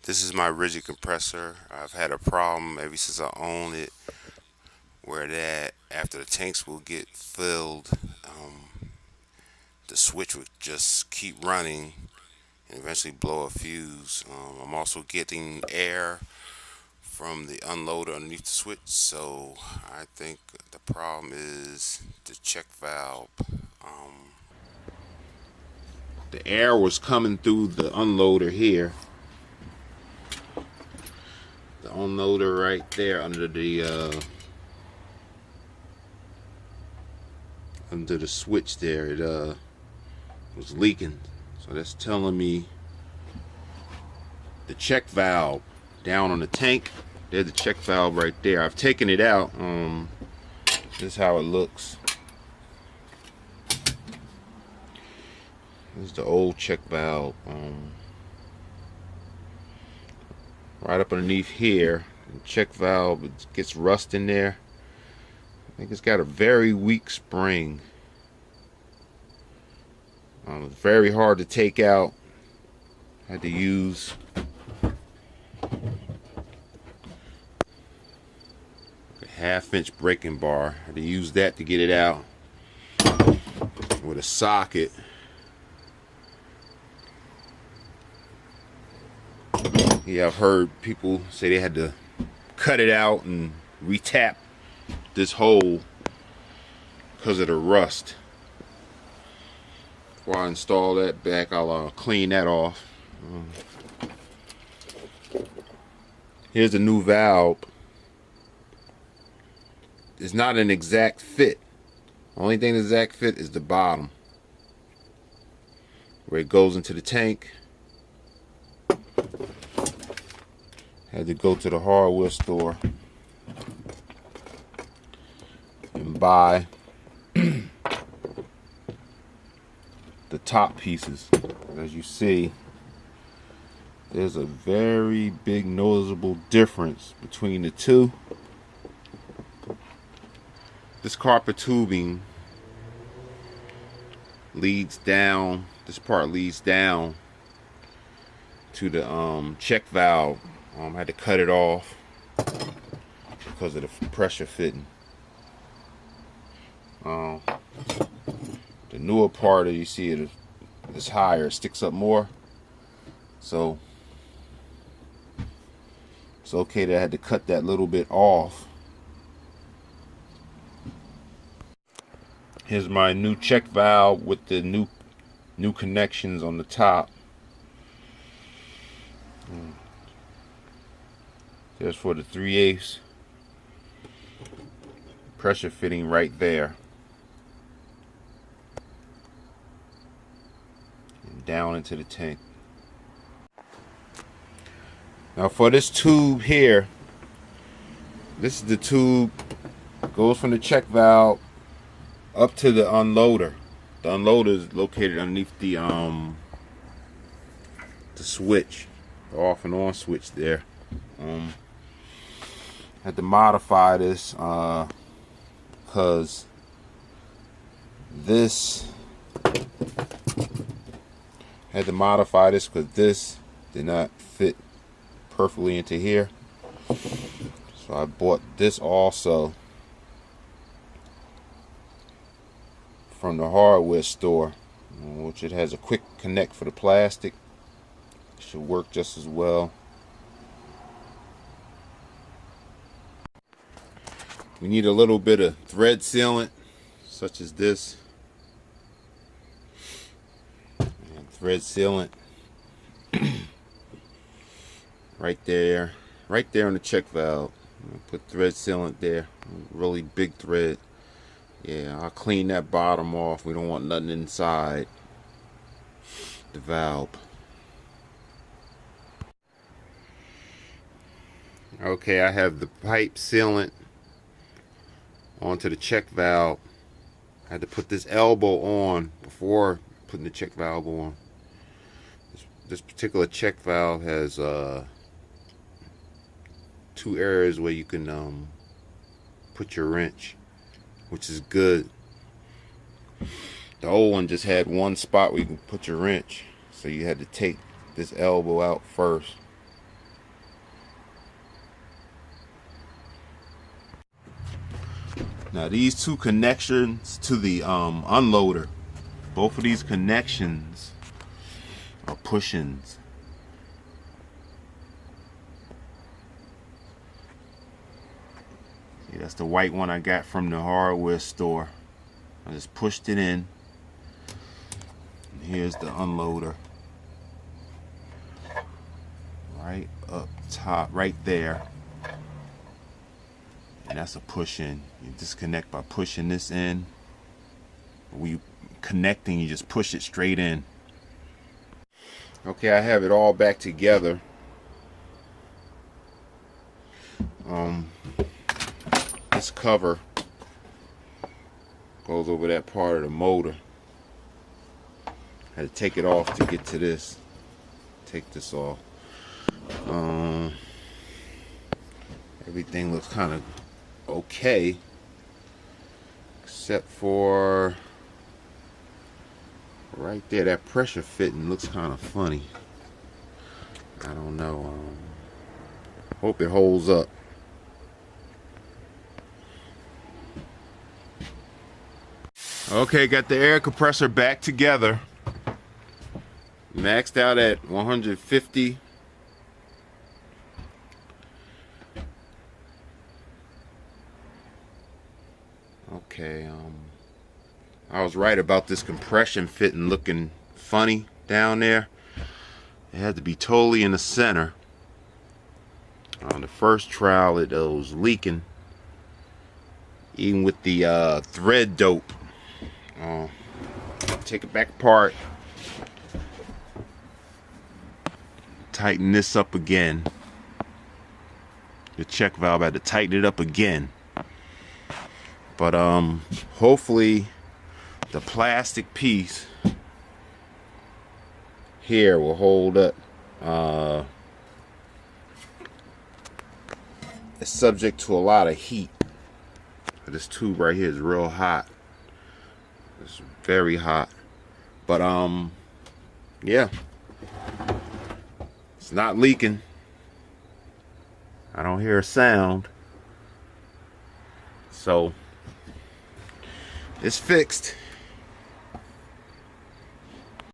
This is my Ridgid compressor. I've had a problem ever since I owned it, where that after the tanks will get filled, the switch would just keep running and eventually blow a fuse. I'm also getting air from the unloader underneath the switch, so I think the problem is the check valve. The air was coming through the unloader here. The unloader right there under the switch there, it was leaking. So that's telling me the check valve down on the tank. There's the check valve right there. I've taken it out. This is how it looks. This is the old check valve. Right up underneath here, the check valve, it gets rust in there. I think it's got a very weak spring. It's very hard to take out. Had to use a 1/2-inch breaking bar. Had to use that to get it out with a socket. Yeah, I've heard people say they had to cut it out and retap this hole because of the rust. Before I install that back, I'll clean that off. Here's a new valve. It's not an exact fit. Only thing that's exact fit is the bottom, where it goes into the tank. Had to go to the hardware store and buy the top pieces. As you see, there's a very big noticeable difference between the two. This copper tubing leads down, this part leads down to the check valve. I had to cut it off because of the pressure fitting. The newer part, you see it is higher, it sticks up more. So it's okay that I had to cut that little bit off. Here's my new check valve with the new connections on the top. There's for the 3/8 pressure fitting right there. And down into the tank. Now for this tube here, this is the tube, goes from the check valve up to the unloader. The unloader is located underneath the switch, the off and on switch there. Had to modify this because this did not fit perfectly into here. So I bought this also from the hardware store, which it has a quick connect for the plastic. Should work just as well. We need a little bit of thread sealant, such as this. And thread sealant right there on the check valve. Put thread sealant there, really big thread. Yeah, I'll clean that bottom off. We don't want nothing inside the valve. Okay, I have the pipe sealant onto the check valve. I had to put this elbow on before putting the check valve on. This particular check valve has 2 areas where you can put your wrench, which is good. The old one just had one spot where you can put your wrench, so you had to take this elbow out first. Now these two connections to the unloader, both of these connections are push-ins. See, that's the white one I got from the hardware store. I just pushed it in. And here's the unloader. Right up top, right there. And that's a push-in. You disconnect by pushing this in. When you connecting, you just push it straight in. Okay, I have it all back together. This cover goes over that part of the motor. Had to take it off to get to this. Take this off. Everything looks kind of okay, except for right there. That pressure fitting looks kind of funny. I don't know. Hope it holds up. Okay, got the air compressor back together. Maxed out at 150. Okay, I was right about this compression fitting looking funny down there. It had to be totally in the center. On the first trial, it was leaking, even with the thread dope. Take it back apart, tighten this up again. The check valve, I had to tighten it up again. But hopefully the plastic piece here will hold up. It's subject to a lot of heat. This tube right here is real hot. It's very hot. But yeah, it's not leaking. I don't hear a sound. So it's fixed.